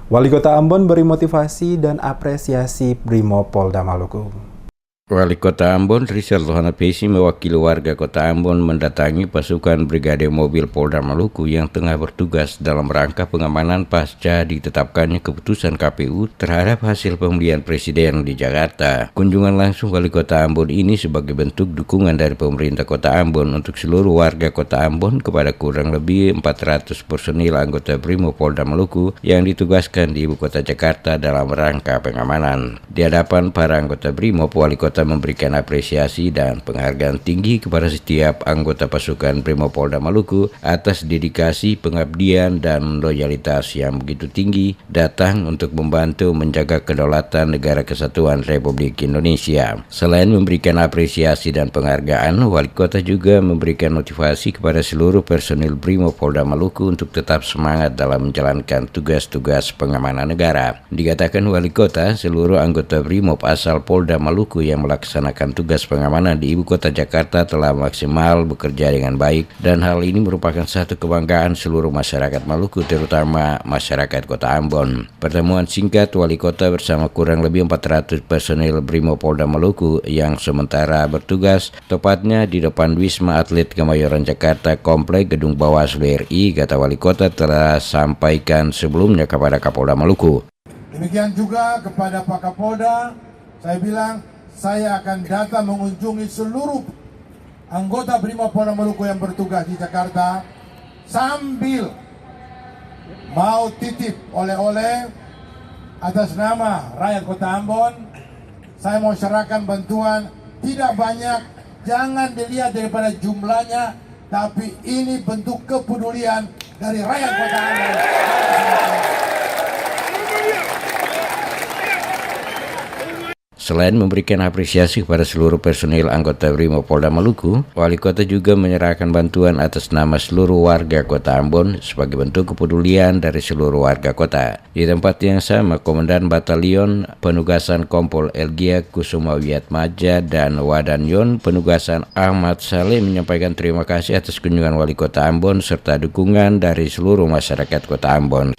Wali Kota Ambon beri motivasi dan apresiasi Brimob Polda Maluku. Wali Kota Ambon, Rizal Lohana Pesi, mewakili warga Kota Ambon mendatangi pasukan Brigade Mobil Polda Maluku yang tengah bertugas dalam rangka pengamanan pasca ditetapkannya keputusan KPU terhadap hasil pemilihan presiden di Jakarta. Kunjungan langsung Wali Kota Ambon ini sebagai bentuk dukungan dari pemerintah Kota Ambon untuk seluruh warga Kota Ambon kepada kurang lebih 400 personil anggota Brimob Polda Maluku yang ditugaskan di ibu kota Jakarta dalam rangka pengamanan. Di hadapan para anggota Brimob, Wali Kota memberikan apresiasi dan penghargaan tinggi kepada setiap anggota pasukan Brimob Polda Maluku atas dedikasi, pengabdian, dan loyalitas yang begitu tinggi datang untuk membantu menjaga kedaulatan Negara Kesatuan Republik Indonesia. Selain memberikan apresiasi dan penghargaan, Wali Kota juga memberikan motivasi kepada seluruh personil Brimob Polda Maluku untuk tetap semangat dalam menjalankan tugas-tugas pengamanan negara. Dikatakan Wali Kota, seluruh anggota Brimob asal Polda Maluku yang melaksanakan tugas pengamanan di ibu kota Jakarta telah maksimal bekerja dengan baik, dan hal ini merupakan satu kebanggaan seluruh masyarakat Maluku, terutama masyarakat Kota Ambon. Pertemuan singkat Wali Kota bersama kurang lebih 400 personil Brimob Polda Maluku yang sementara bertugas tepatnya di depan Wisma Atlet Kemayoran Jakarta, Komplek Gedung Bawaslu RI, kata Wali Kota, telah sampaikan sebelumnya kepada Kapolda Maluku. Demikian juga kepada Pak Kapolda, saya bilang saya akan datang mengunjungi seluruh anggota Brimob Polda Maluku yang bertugas di Jakarta sambil mau titip oleh-oleh atas nama rakyat Kota Ambon. Saya mau serahkan bantuan, tidak banyak, jangan dilihat daripada jumlahnya, tapi ini bentuk kepedulian dari rakyat Kota Ambon. Selain memberikan apresiasi kepada seluruh personil anggota Brimob Polda Maluku, Wali Kota juga menyerahkan bantuan atas nama seluruh warga Kota Ambon sebagai bentuk kepedulian dari seluruh warga kota. Di tempat yang sama, Komandan Batalion Penugasan Kompol Elgia Kusuma Wiatmaja dan Wadanyon Penugasan Ahmad Saleh menyampaikan terima kasih atas kunjungan Wali Kota Ambon serta dukungan dari seluruh masyarakat Kota Ambon.